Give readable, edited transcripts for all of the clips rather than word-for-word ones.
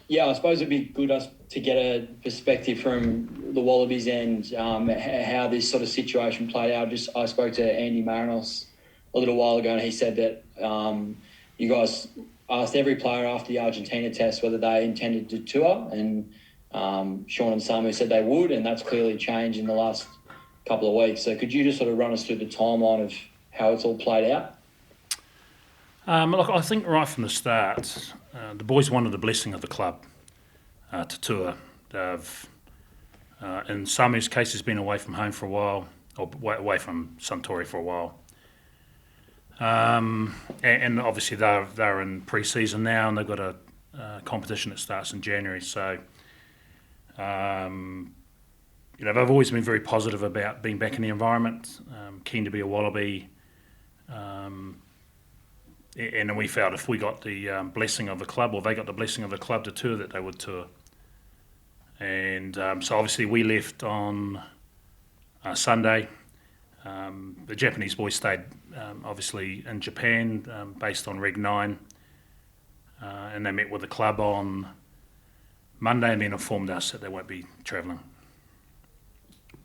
Yeah, I suppose it'd be good to get a perspective from the Wallabies and how this sort of situation played out. I spoke to Andy Marinos a little while ago, and he said that you guys asked every player after the Argentina test whether they intended to tour, and Sean and Samu said they would, and that's clearly changed in the last couple of weeks. So could you just sort of run us through the timeline of how it's all played out? Look, I think right from the start, the boys wanted the blessing of the club to tour. They've, in Samu's case, he's been away from home for a while, or away from Suntory for a while. And obviously they're in pre-season now, and they've got a competition that starts in January. So, they've always been very positive about being back in the environment, keen to be a Wallaby. And then we felt if we got the blessing of the club, or they got the blessing of the club to tour, that they would tour. And so obviously we left on Sunday. The Japanese boys stayed obviously in Japan based on Reg 9. And they met with the club on Monday and then informed us that they won't be travelling.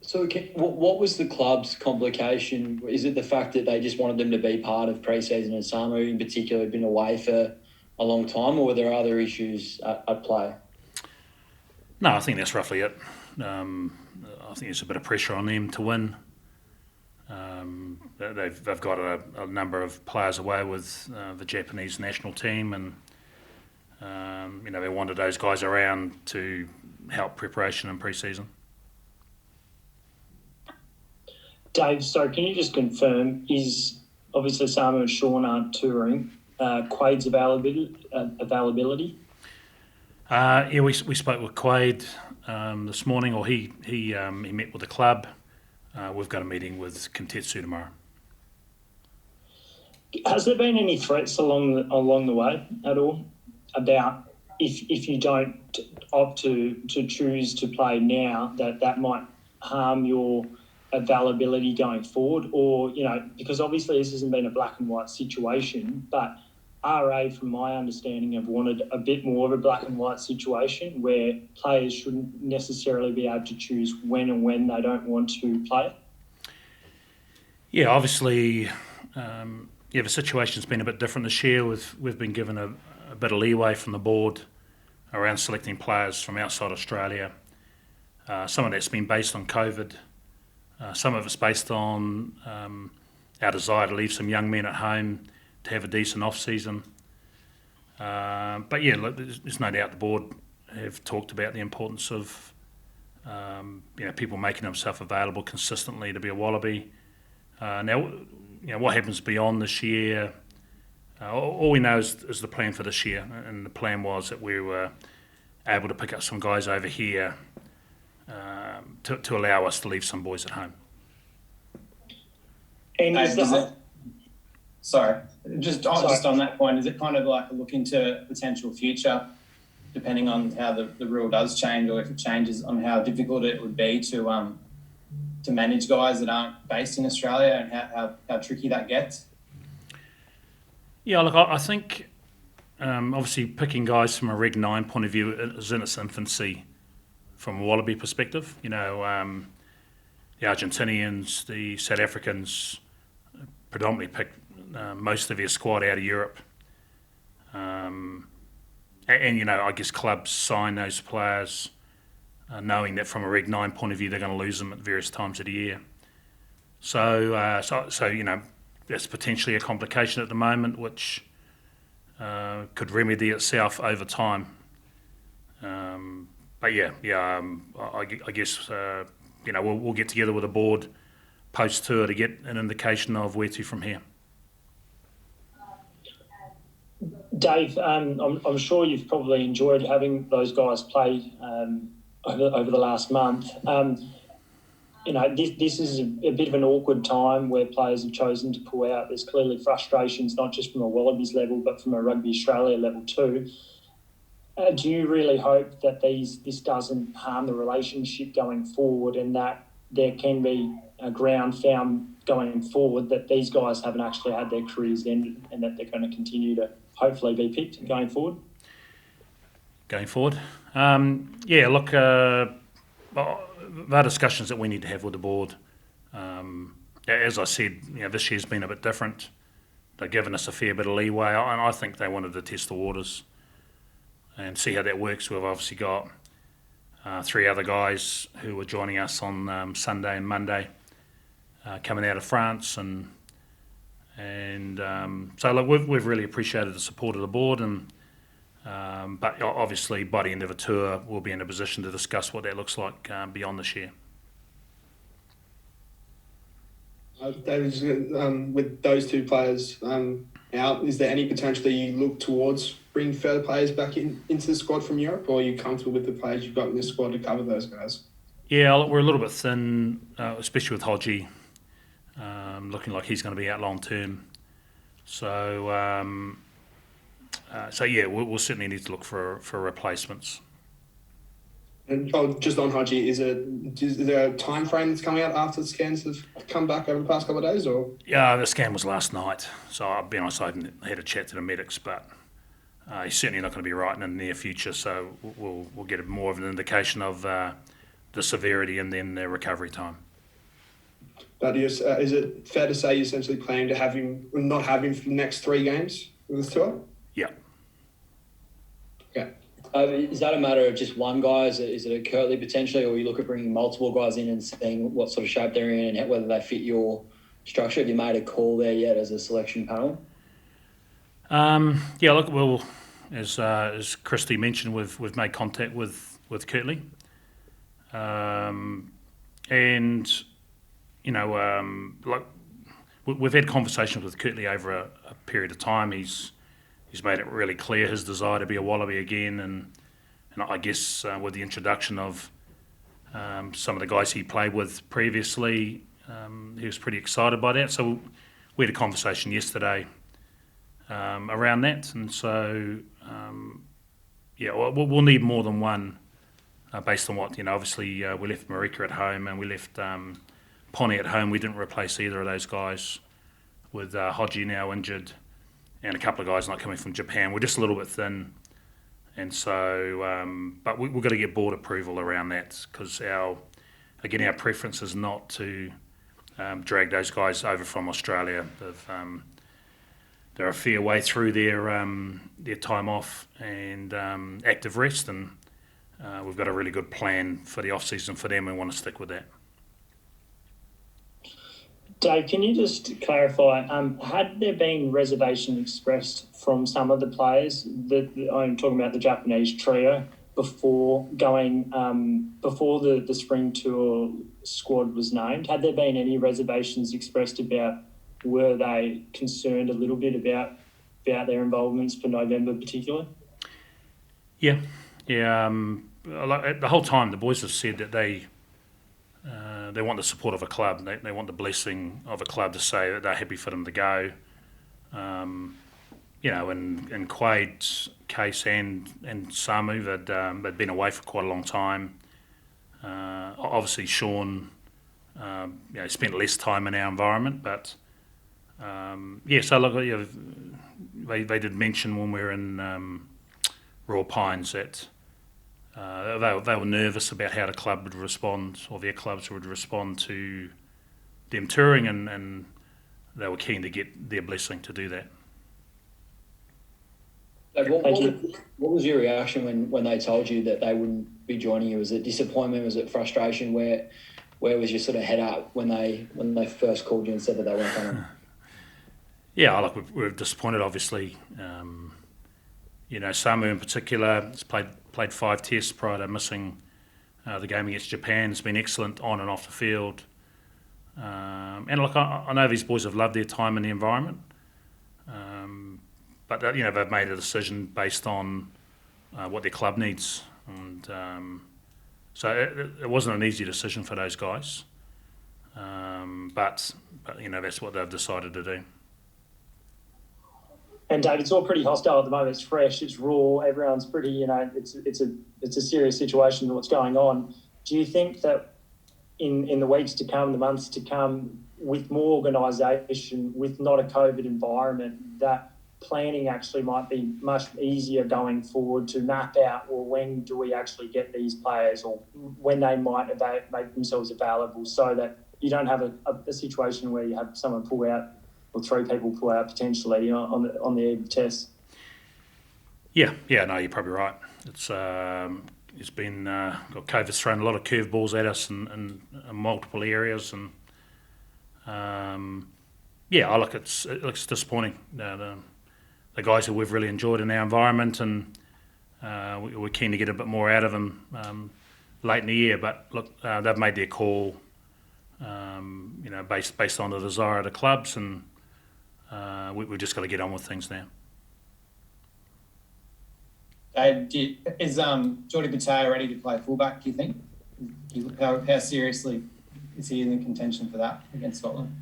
So what was the club's complication? Is it the fact that they just wanted them to be part of pre-season, and Samu in particular had been away for a long time, or were there other issues at play? No, I think that's roughly it. I think there's a bit of pressure on them to win. They've got a number of players away with the Japanese national team, and they wanted those guys around to help preparation and pre-season. Dave, sorry, can you just confirm, is obviously Samu and Sean aren't touring, Quade's availability? Yeah, we spoke with Quade this morning, or he met with the club. We've got a meeting with Kintetsu tomorrow. Has there been any threats along the way at all about if you don't opt to choose to play now, that might harm your availability going forward? Or, because obviously this hasn't been a black and white situation, but RA, from my understanding, have wanted a bit more of a black and white situation where players shouldn't necessarily be able to choose when they don't want to play. Yeah, obviously, the situation's been a bit different this year. We've been given a bit of leeway from the board around selecting players from outside Australia. Some of that's been based on COVID. Some of it's based on our desire to leave some young men at home to have a decent off-season. But yeah, look, there's no doubt the board have talked about the importance of people making themselves available consistently to be a Wallaby. Now, what happens beyond this year, all we know is the plan for this year, and the plan was that we were able to pick up some guys over here to allow us to leave some boys at home. And just on that point, is it kind of like a look into potential future, depending on how the rule does change, or if it changes, on how difficult it would be to manage guys that aren't based in Australia, and how tricky that gets? Yeah, look, I think obviously picking guys from a Reg 9 point of view is in its infancy from a Wallaby perspective. The Argentinians, the South Africans predominantly picked most of their squad out of Europe. And I guess clubs sign those players knowing that from a Reg 9 point of view they're going to lose them at various times of the year. So that's potentially a complication at the moment, which could remedy itself over time. But I guess we'll get together with the board post-tour to get an indication of where to from here. Dave, I'm sure you've probably enjoyed having those guys play over the last month. This is a bit of an awkward time where players have chosen to pull out. There's clearly frustrations, not just from a Wallabies level, but from a Rugby Australia level too. Do you really hope that this doesn't harm the relationship going forward, and that there can be a ground found going forward that these guys haven't actually had their careers ended, and that they're going to continue to hopefully be picked going forward? going forward. Look, there are discussions that we need to have with the board. As I said, this year's been a bit different. They've given us a fair bit of leeway, and I think they wanted to test the waters and see how that works. We've obviously got 3 other guys who are joining us on Sunday and Monday, coming out of France, and so look, we've really appreciated the support of the board, and but obviously by the end of the tour we'll be in a position to discuss what that looks like beyond this year. David, with those 2 players out, is there any potential that you look towards bringing further players back into the squad from Europe, or are you comfortable with the players you've got in the squad to cover those guys? Yeah, we're a little bit thin, especially with Hodgie, looking like he's going to be out long term. So we'll certainly need to look for replacements. And just on Hodgie, is there a time frame that's coming out after the scans have come back over the past couple of days, or? Yeah, the scan was last night, so I'll be honest, I haven't had a chat to the medics, but he's certainly not going to be right in the near future. So we'll get more of an indication of the severity and then the recovery time. But is it fair to say you essentially plan to not have him for the next 3 games with this tour? Yeah. Okay. Is that a matter of just one guy? Is it a Kirtley potentially, or you look at bringing multiple guys in and seeing what sort of shape they're in and whether they fit your structure? Have you made a call there yet as a selection panel? Look, well, as Christy mentioned, we've made contact with Kirtley, and like we've had conversations with Kirtley over a period of time. He's made it really clear his desire to be a Wallaby again, and I guess with the introduction of some of the guys he played with previously, he was pretty excited by that. So we had a conversation yesterday around that, and so we'll need more than one based on what obviously we left Marika at home and we left Poni at home. We didn't replace either of those guys with Hodgie now injured, and a couple of guys not coming from Japan. We're just a little bit thin, and so but we've got to get board approval around that, because our preference is not to drag those guys over from Australia. They're a fair way through their time off and active rest, and we've got a really good plan for the off season for them. We want to stick with that. Dave, can you just clarify, had there been reservation expressed from some of the players, I'm talking about the Japanese trio, before the spring tour squad was named? Had there been any reservations expressed about, were they concerned a little bit about their involvements for November particularly? Yeah. The whole time the boys have said that they want the support of a club. They want the blessing of a club to say that they're happy for them to go. In Quade's case and Samu, they'd been away for quite a long time. Obviously, Sean, spent less time in our environment, but so look, they did mention when we were in Raw Pines that they were nervous about how the club would respond, or their clubs would respond to them touring, and they were keen to get their blessing to do that. What was your reaction when they told you that they wouldn't be joining you? Was it disappointment? Was it frustration? Where was your sort of head up when they first called you and said that they weren't coming? Yeah, look, we're disappointed, obviously. Samu in particular has played 5 tests prior to missing the game against Japan. It's been excellent on and off the field. And look, I know these boys have loved their time in the environment, but they've made a decision based on what their club needs, and so it wasn't an easy decision for those guys. But that's what they've decided to do. And Dave, it's all pretty hostile at the moment. It's fresh, it's raw. Everyone's pretty, it's a serious situation. What's going on? Do you think that in the weeks to come, the months to come, with more organisation, with not a COVID environment, that planning actually might be much easier going forward to map out, well, when do we actually get these players, or when they might make themselves available, so that you don't have a situation where you have someone pull out, or 3 people pull out potentially, on the eve of test. Yeah, no, you're probably right. It's been COVID's thrown a lot of curveballs at us in multiple areas, and it's disappointing. The guys who we've really enjoyed in our environment, and we're keen to get a bit more out of them late in the year. But look, they've made their call, based on the desire of the clubs, and we've just got to get on with things now. Is Jordy Pataya ready to play fullback, do you think? How seriously is he in the contention for that against Scotland?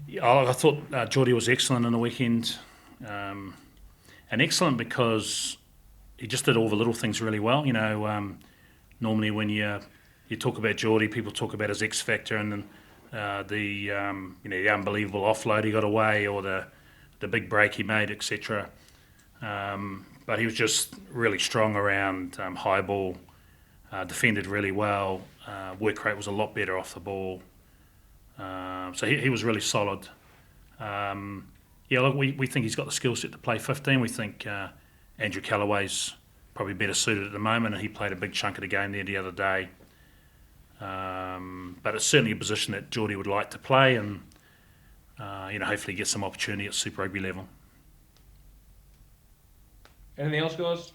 Yeah, I thought Jordy was excellent on the weekend. And excellent because he just did all the little things really well. Normally when you talk about Jordy, people talk about his X factor and the unbelievable offload he got away, or the big break he made, etc. But he was just really strong around high ball, defended really well. Work rate was a lot better off the ball. So he was really solid. We think he's got the skill set to play 15. We think Andrew Callaway's probably better suited at the moment, and he played a big chunk of the game there the other day. But it's certainly a position that Jordy would like to play, and hopefully get some opportunity at Super Rugby level. Anything else, guys?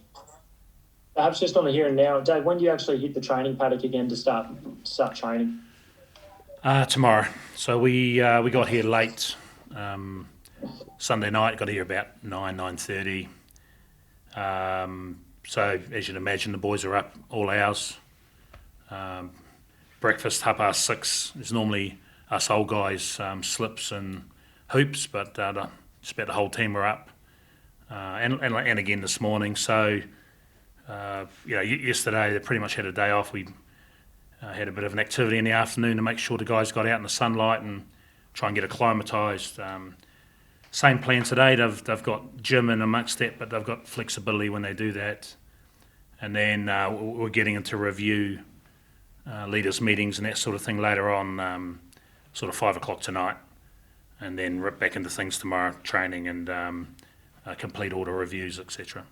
Perhaps just on the here and now, Dave, when do you actually hit the training paddock again to start training? Tomorrow. So we got here late Sunday night. Got here about 9:30. So as you'd imagine, the boys are up all hours. Breakfast 6:30 is normally us old guys, slips and hoops, but just about the whole team were up. And again this morning. So yesterday they pretty much had a day off. We had a bit of an activity in the afternoon to make sure the guys got out in the sunlight and try and get acclimatised. Same plan today. They've got gym in amongst that, but they've got flexibility when they do that. And then we're getting into review, leaders meetings and that sort of thing later on, sort of 5 o'clock tonight, and then rip back into things tomorrow, training and complete all the reviews, etc.